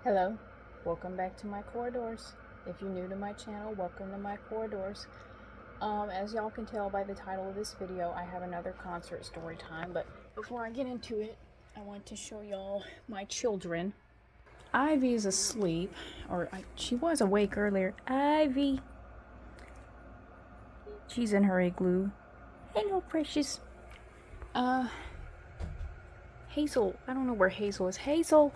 Hello, welcome back to my corridors. If you're new to my channel, welcome to my corridors. As y'all can tell by the title of this video, I have another concert story time, but before I get into it, I want to show y'all my children. Ivy is asleep, she was awake earlier. Ivy! She's in her igloo. Hello, precious. Hazel, I don't know where Hazel is. Hazel!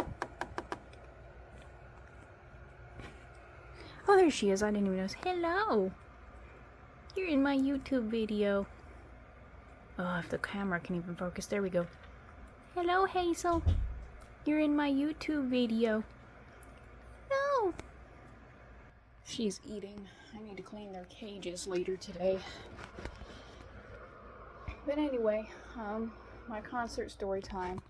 Oh, there she is. I didn't even notice. Hello! You're in my YouTube video. Oh, if the camera can even focus. There we go. Hello, Hazel. You're in my YouTube video. No! She's eating. I need to clean their cages later today. But anyway, my concert story time.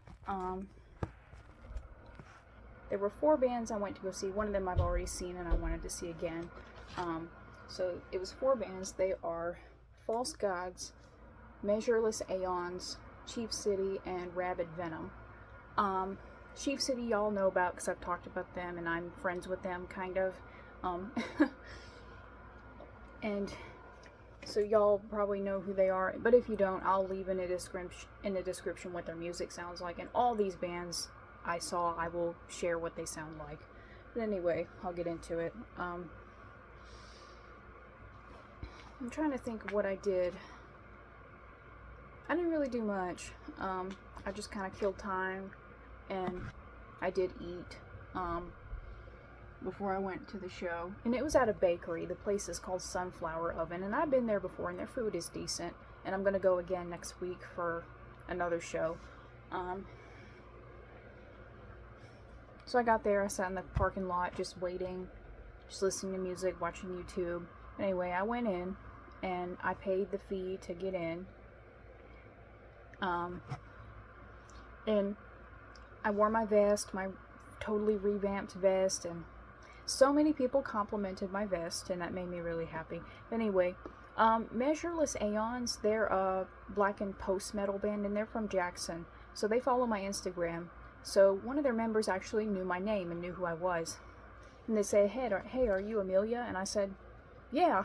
There were 4 bands I went to go see. One of them I've already seen and I wanted to see again. So it was 4 bands. They are False Gods, Measureless Aeons, Chief City, and Rabid Venom. Chief City y'all know about because I've talked about them and I'm friends with them, kind of. And so y'all probably know who they are. But if you don't, I'll leave in the description what their music sounds like. And all these bands I saw, I will share what they sound like. But anyway, I'll get into it. I'm trying to think of what I did. I didn't really do much. I just kind of killed time, and I did eat before I went to the show. And it was at a bakery. The place is called Sunflower Oven, and I've been there before, and their food is decent. And I'm going to go again next week for another show. So I got there, I sat in the parking lot just waiting, just listening to music, watching YouTube. Anyway, I went in and I paid the fee to get in. And I wore my vest, my totally revamped vest, and so many people complimented my vest, and that made me really happy. Anyway, Measureless Aeons, they're a black and post-metal band, and they're from Jackson. So they follow my Instagram. So one of their members actually knew my name and knew who I was. And they said, hey, are you Amelia? And I said, yeah.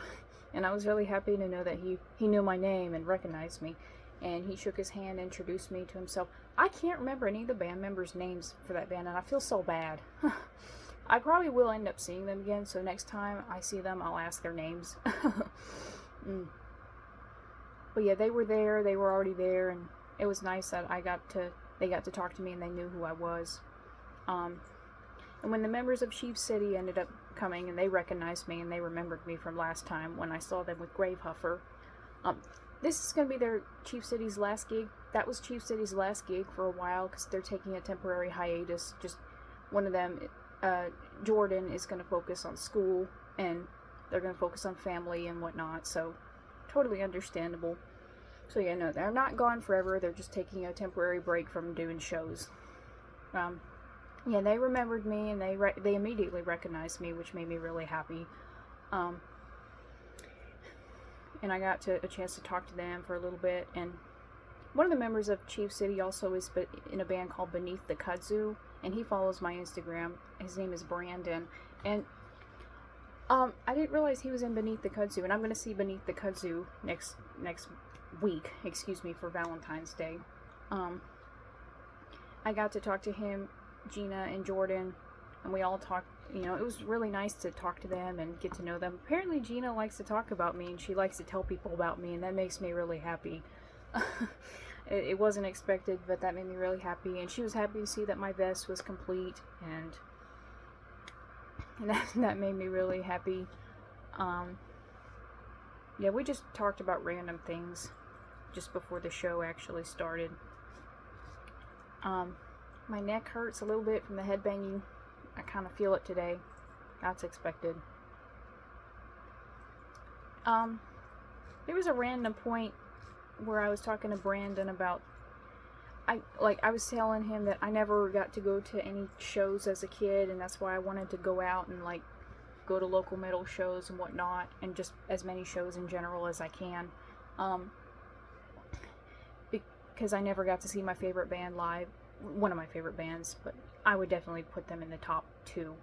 And I was really happy to know that he knew my name and recognized me. And he shook his hand, introduced me to himself. I can't remember any of the band members' names for that band, and I feel so bad. I probably will end up seeing them again, so next time I see them, I'll ask their names. But yeah, they were there, they were already there, and it was nice that they got to talk to me and they knew who I was. And when the members of Chief City ended up coming and they recognized me and they remembered me from last time when I saw them with Gravehuffer. This is going to be their Chief City's last gig. That was Chief City's last gig for a while because they're taking a temporary hiatus. Just one of them, Jordan, is going to focus on school and they're going to focus on family and whatnot. So totally understandable. So yeah, no, they're not gone forever. They're just taking a temporary break from doing shows. Yeah, they remembered me and they immediately recognized me, which made me really happy. And I got a chance to talk to them for a little bit. And one of the members of Chief City also is in a band called Beneath the Kudzu, and he follows my Instagram. His name is Brandon. And I didn't realize he was in Beneath the Kudzu, and I'm going to see Beneath the Kudzu next week, for Valentine's Day. I got to talk to him, Gina, and Jordan, and we all talked. It was really nice to talk to them and get to know them. Apparently Gina likes to talk about me, and she likes to tell people about me, and that makes me really happy. It wasn't expected, but that made me really happy, and she was happy to see that my vest was complete, and that made me really happy. Yeah, we just talked about random things just before the show actually started. My neck hurts a little bit from the headbanging. I kind of feel it today. That's expected. There was a random point where I was talking to Brandon about I was telling him that I never got to go to any shows as a kid, and that's why I wanted to go out and go to local metal shows and whatnot, and just as many shows in general as I can. Because I never got to see my favorite band live. one of my favorite bands, but I would definitely put them in the top 2.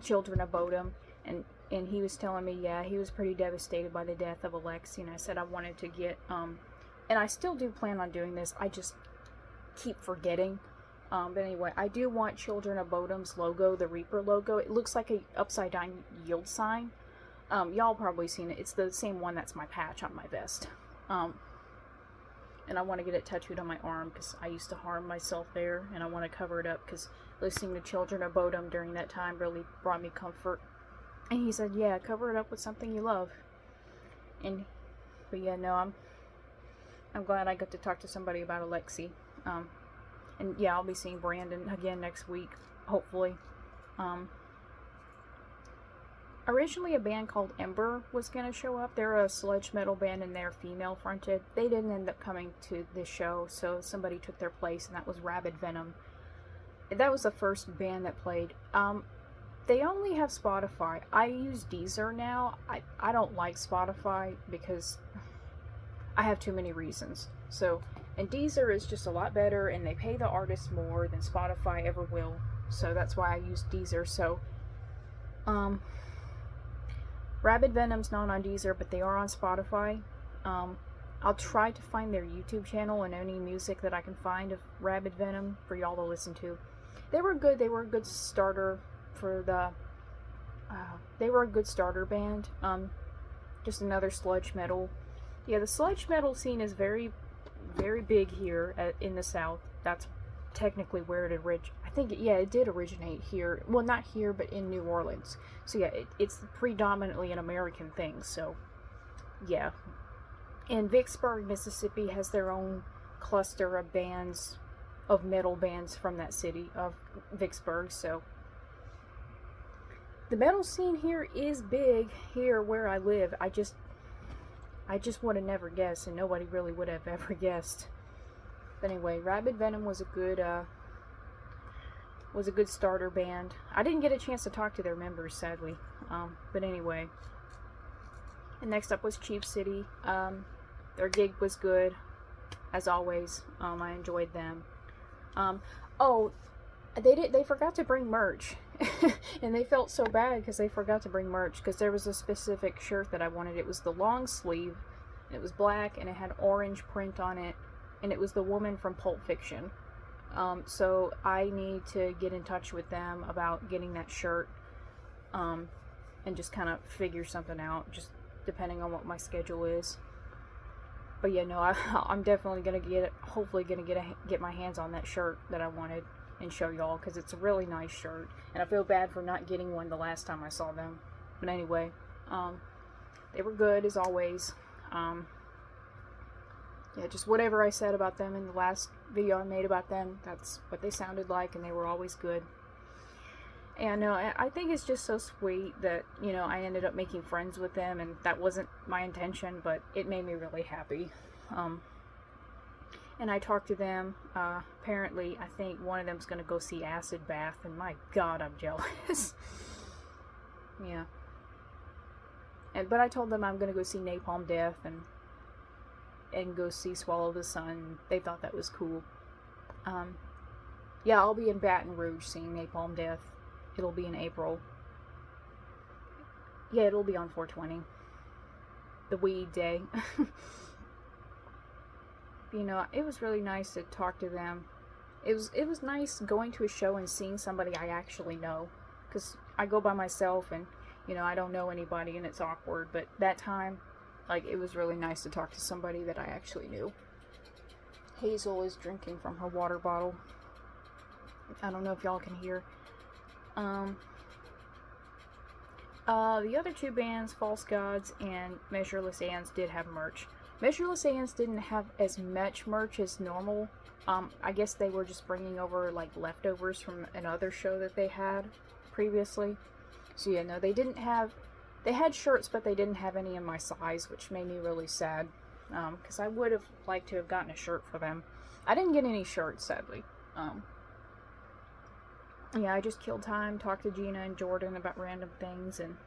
Children of Bodom, and he was telling me, yeah, he was pretty devastated by the death of Alexi, and I said I wanted to get, and I still do plan on doing this, I just keep forgetting. But anyway, I do want Children of Bodom's logo, the Reaper logo. It looks like a upside down yield sign. Y'all probably seen it. It's the same one that's my patch on my vest. And I want to get it tattooed on my arm because I used to harm myself there, and I want to cover it up because listening to Children of Bodom during that time really brought me comfort. And he said, yeah, cover it up with something you love. But yeah, no, I'm glad I got to talk to somebody about Alexi. And yeah, I'll be seeing Brandon again next week, hopefully. Originally a band called Ember was going to show up. They're a sludge metal band and they're female fronted. They didn't end up coming to this show, so somebody took their place, and that was Rabid Venom. That was the first band that played. They only have Spotify. I use Deezer now. I don't like Spotify because I have too many reasons. And Deezer is just a lot better, and they pay the artists more than Spotify ever will. So that's why I use Deezer. So, Rabid Venom's not on Deezer, but they are on Spotify. I'll try to find their YouTube channel and any music that I can find of Rabid Venom for y'all to listen to. They were good. They were a good starter for the... they were a good starter band. Just another sludge metal. Yeah, the sludge metal scene is very big here in the South. That's technically where it originated. I think, yeah, it did originate here. Well, not here, but in New Orleans. So yeah, it's predominantly an American thing. So yeah. And Vicksburg, Mississippi has their own cluster of bands, of metal bands from that city of Vicksburg. So the metal scene here is big here where I live. I just would have never guessed, and nobody really would have ever guessed. But anyway, Rabid Venom was a good starter band. I didn't get a chance to talk to their members, sadly. But anyway. And next up was Chief City. Their gig was good, as always. I enjoyed them. Oh, they forgot to bring merch. And they felt so bad because they forgot to bring merch, because there was a specific shirt that I wanted. It was the long sleeve, and it was black, and it had orange print on it, and it was the woman from Pulp Fiction. So I need to get in touch with them about getting that shirt, and just kind of figure something out, just depending on what my schedule is. But yeah, no, I'm definitely gonna hopefully get my hands on that shirt that I wanted and show y'all, because it's a really nice shirt, and I feel bad for not getting one the last time I saw them. But anyway, they were good as always. Yeah, just whatever I said about them in the last video I made about them, that's what they sounded like, and they were always good. And I think it's just so sweet that, you know, I ended up making friends with them, and that wasn't my intention, but it made me really happy. And I talked to them. Apparently, I think one of them's going to go see Acid Bath, and my God, I'm jealous. Yeah. But I told them I'm going to go see Napalm Death and go see Swallow the Sun. They thought that was cool. Yeah, I'll be in Baton Rouge seeing Napalm Death. It'll be in April. Yeah, it'll be on 420. The weed day. You know, it was really nice to talk to them. It was nice going to a show and seeing somebody I actually know. Because I go by myself and, you know, I don't know anybody and it's awkward. But that time, like, it was really nice to talk to somebody that I actually knew. Hazel is drinking from her water bottle. I don't know if y'all can hear. The other two bands, False Gods and Measureless Aeons, did have merch. Measureless Aeons didn't have as much merch as normal. I guess they were just bringing over, like, leftovers from another show that they had previously. So yeah, no, they didn't have... They had shirts, but they didn't have any in my size, which made me really sad. Because I would have liked to have gotten a shirt for them. I didn't get any shirts, sadly. Yeah, I just killed time, talked to Gina and Jordan about random things, and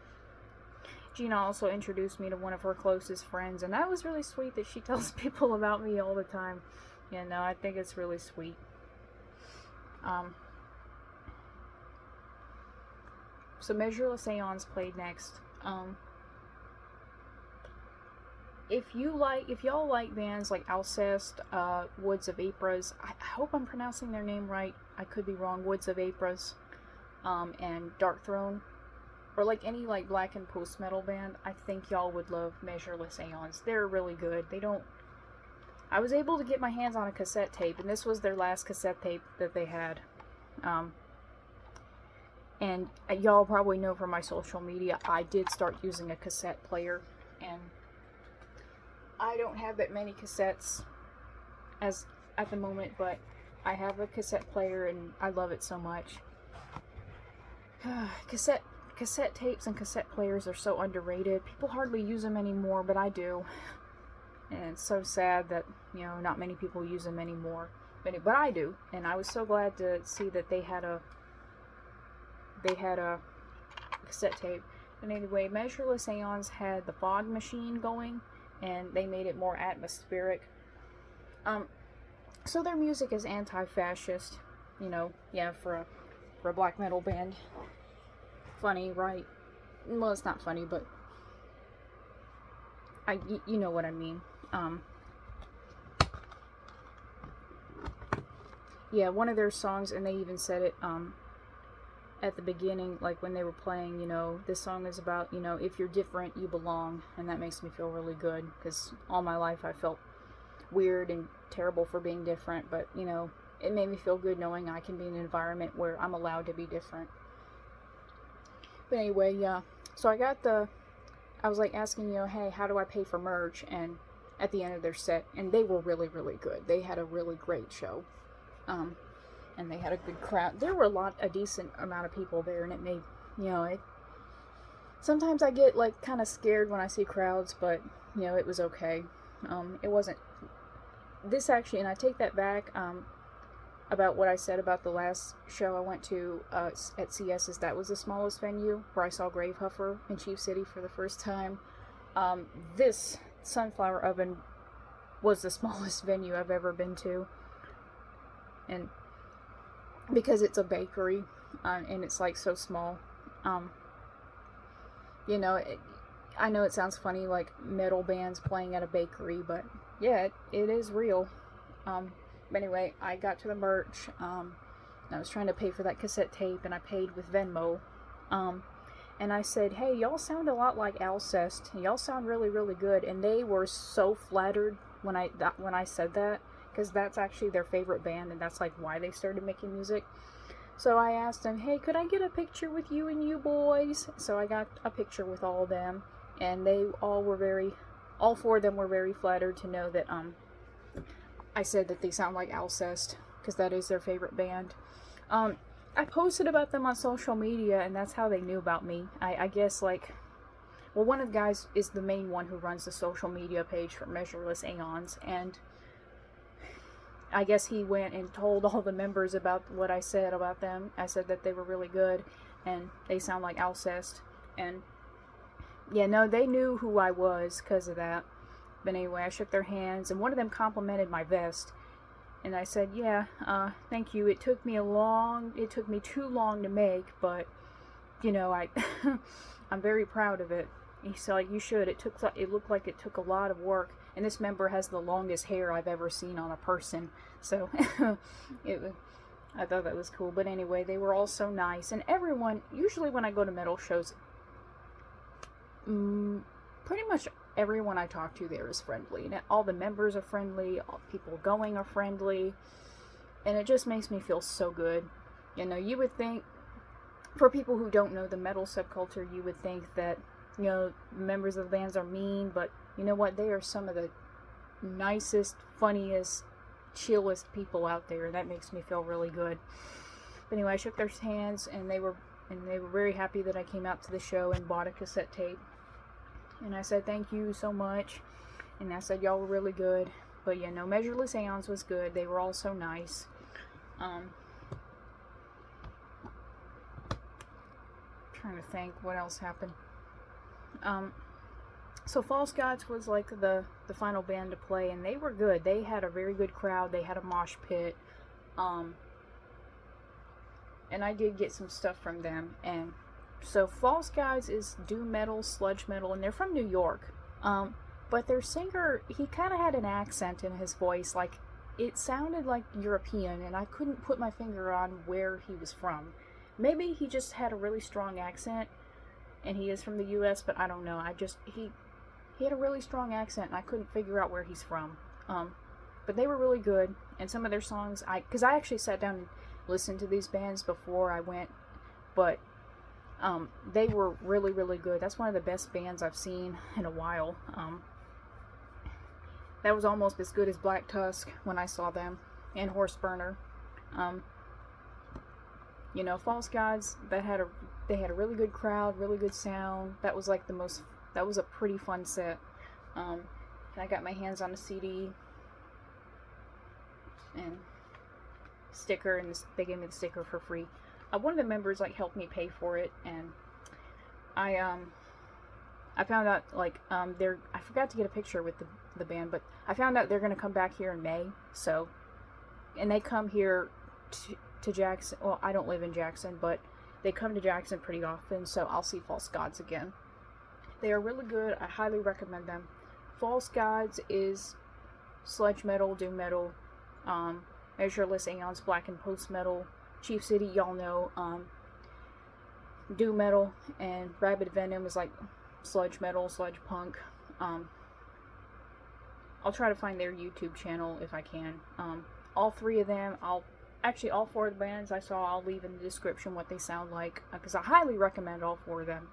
Gina also introduced me to one of her closest friends, and that was really sweet that she tells people about me all the time. You know, I think it's really sweet. So Measureless Aeons played next. If y'all like bands like Alcest, Woods of Ypres, I hope I'm pronouncing their name right. I could be wrong. Woods of Ypres, and Dark Throne, or like any like black and post metal band, I think y'all would love Measureless Aeons. They're really good. I was able to get my hands on a cassette tape, and this was their last cassette tape that they had. And y'all probably know from my social media, I did start using a cassette player, and I don't have that many cassettes as at the moment, but I have a cassette player and I love it so much. Cassette tapes and cassette players are so underrated. People hardly use them anymore, but I do. And it's so sad that, you know, not many people use them anymore. But I do, and I was so glad to see that they had a cassette tape. And anyway, Measureless Aeons had the fog machine going, and they made it more atmospheric. So their music is anti-fascist, you know, yeah, for a black metal band. Funny, right? Well, it's not funny, but you know what I mean. Yeah, one of their songs, and they even said it, at the beginning, like when they were playing, you know, this song is about, you know, if you're different, you belong, and that makes me feel really good, because all my life I felt weird and terrible for being different, but, you know, it made me feel good knowing I can be in an environment where I'm allowed to be different. But anyway, yeah, so I was like asking, you know, hey, how do I pay for merch, and at the end of their set, and they were really, really good. They had a really great show. And they had a good crowd. There were a decent amount of people there, and it made, you know, sometimes I get, like, kind of scared when I see crowds, but, you know, it was okay. It wasn't, this actually, and I take that back, about what I said about the last show I went to, at CS's, that was the smallest venue, where I saw Gravehuffer in Chief City for the first time. This Sunflower Oven was the smallest venue I've ever been to. And because it's a bakery, and it's like so small, you know, I know it sounds funny, like metal bands playing at a bakery, but yeah, it is real. But anyway, I got to the merch, and I was trying to pay for that cassette tape, and I paid with Venmo, and I said, hey, y'all sound a lot like Alcest, y'all sound really, really good, and they were so flattered when I said that, because that's actually their favorite band, and that's like why they started making music. So I asked them, hey, could I get a picture with you and you boys? So I got a picture with all of them, and they all four of them were very flattered to know that I said that they sound like Alcest, because that is their favorite band. I posted about them on social media, and that's how they knew about me. I guess, like, well, one of the guys is the main one who runs the social media page for Measureless Aeons, and I guess he went and told all the members about what I said about them. I said that they were really good, and they sound like Alcest, and yeah, no, they knew who I was because of that. But anyway, I shook their hands, and one of them complimented my vest, and I said, yeah, thank you. It took me too long to make, but, you know, I'm very proud of it. He said, like, you should. It looked like it took a lot of work. And this member has the longest hair I've ever seen on a person. So, I thought that was cool. But anyway, they were all so nice. And everyone, usually when I go to metal shows, pretty much everyone I talk to there is friendly. And all the members are friendly. All people going are friendly. And it just makes me feel so good. You know, you would think, for people who don't know the metal subculture, you would think that, you know, members of the bands are mean, but you know what? They are some of the nicest, funniest, chillest people out there, and that makes me feel really good. But anyway, I shook their hands, and they were very happy that I came out to the show and bought a cassette tape. And I said, thank you so much. And I said, y'all were really good. But yeah, no, Measureless Aeons was good. They were all so nice. Trying to think what else happened. So False Gods was like the final band to play, and they were good. They had a very good crowd. They had a mosh pit. And I did get some stuff from them. And so False Gods is doom metal, sludge metal, and they're from New York. But their singer, he kind of had an accent in his voice, like it sounded like European, and I couldn't put my finger on where he was from. Maybe he just had a really strong accent, and he is from the U.S., but I don't know. He had a really strong accent, and I couldn't figure out where he's from. But they were really good, and some of their songs, because I actually sat down and listened to these bands before I went, but they were really, really good. That's one of the best bands I've seen in a while. That was almost as good as Black Tusk when I saw them, and Horseburner. You know, False Gods, they had a really good crowd, really good sound. That was like that was a pretty fun set. And I got my hands on a CD and sticker, and they gave me the sticker for free. One of the members like helped me pay for it, and I found out like I forgot to get a picture with the band, but I found out they're gonna come back here in May. So, and they come here to Jackson. Well, I don't live in Jackson, but they come to Jackson pretty often, so I'll see False Gods again. They are really good. I highly recommend them. False Gods is sludge metal, doom metal, Measureless Aeons, black and post metal. Chief City, y'all know, doom metal, and Rabid Venom is like sludge metal, sludge punk. I'll try to find their YouTube channel if I can. All three of them, all four of the bands I saw, I'll leave in the description what they sound like, because I highly recommend all four of them.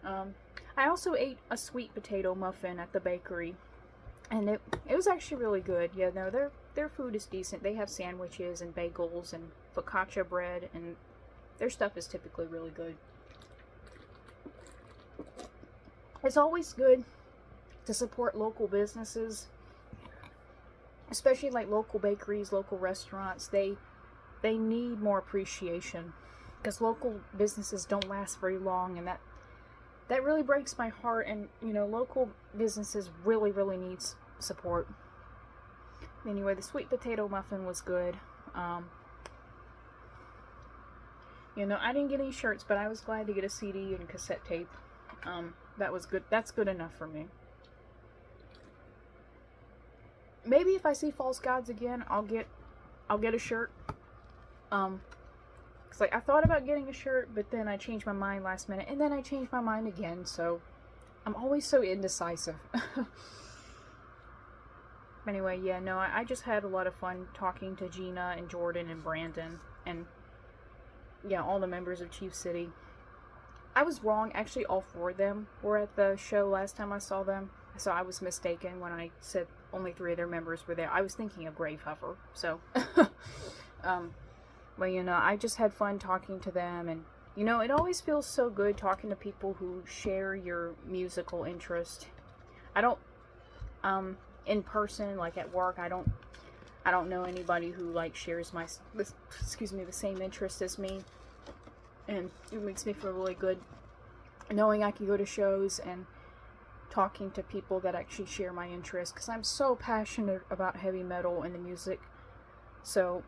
I also ate a sweet potato muffin at the bakery, and it was actually really good. Yeah, no, their food is decent. They have sandwiches and bagels and focaccia bread, and their stuff is typically really good. It's always good to support local businesses, especially like local bakeries, local restaurants. They need more appreciation, because local businesses don't last very long, and that really breaks my heart. And you know, local businesses really, really need support. Anyway, the sweet potato muffin was good. You know, I didn't get any shirts, but I was glad to get a CD and cassette tape. That was good. That's good enough for me. Maybe if I see False Gods again, I'll get a shirt. 'Cause like I thought about getting a shirt, but then I changed my mind last minute, and then I changed my mind again. So I'm always so indecisive. Anyway, yeah, no, I just had a lot of fun talking to Gina and Jordan and Brandon, and yeah, all the members of Chief City. I was wrong. Actually, all four of them were at the show last time I saw them. So I was mistaken when I said only three of their members were there. I was thinking of Gravehuffer. So, well, you know, I just had fun talking to them. And, you know, it always feels so good talking to people who share your musical interest. I don't, in person, like at work, I don't know anybody who like shares the same interest as me, and it makes me feel really good knowing I can go to shows and talking to people that actually share my interest, because I'm so passionate about heavy metal and the music, so,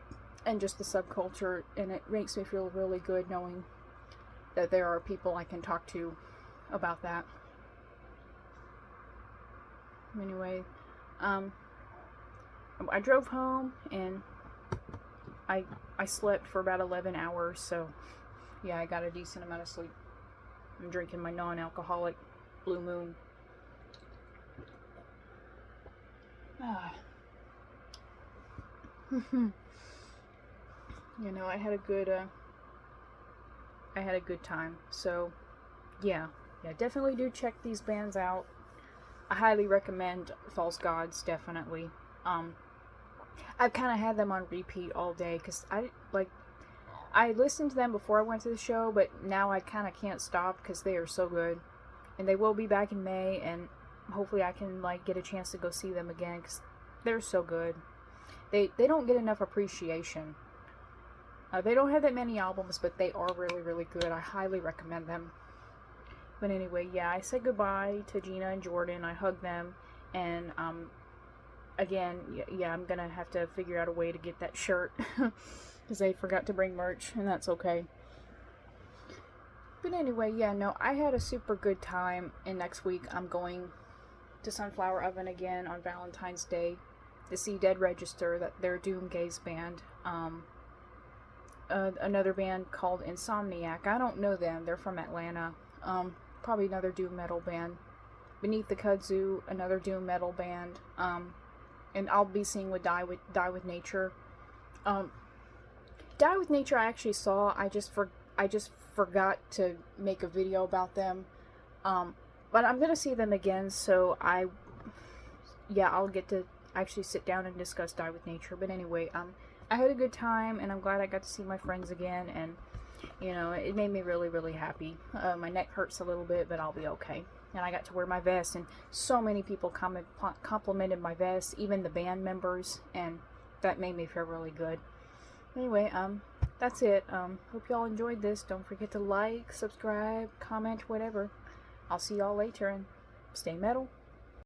and just the subculture, and it makes me feel really good knowing that there are people I can talk to about that. Anyway, I drove home, and I slept for about 11 hours, so yeah, I got a decent amount of sleep. I'm drinking my non-alcoholic Blue Moon. You know, I had a good time. So yeah, definitely do check these bands out. I highly recommend False Gods, definitely. I've kind of had them on repeat all day, because I listened to them before I went to the show, but now I kind of can't stop because they are so good. And they will be back in May, and hopefully I can like get a chance to go see them again, because they're so good. They don't get enough appreciation. They don't have that many albums, but they are really, really good. I highly recommend them. But anyway, yeah, I said goodbye to Gina and Jordan. I hugged them, and again, yeah, I'm gonna have to figure out a way to get that shirt because I forgot to bring merch, and that's okay. But anyway, yeah, no, I had a super good time, and next week I'm going to Sunflower Oven again on Valentine's Day to see Dead Register, that their doom gaze band. Another band called Insomniac. I don't know them. They're from Atlanta. Probably another doom metal band. Beneath the Kudzu, another doom metal band. And I'll be seeing with Die with Nature. Die with Nature I actually saw. I just forgot to make a video about them. But I'm gonna see them again, so I'll get to actually sit down and discuss Die with Nature. But anyway, I had a good time, and I'm glad I got to see my friends again, and you know, it made me really, really happy. My neck hurts a little bit, but I'll be okay. And I got to wear my vest, and so many people complimented my vest, even the band members, and that made me feel really good. Anyway, that's it. Hope y'all enjoyed this. Don't forget to like, subscribe, comment, whatever. I'll see y'all later, and stay metal.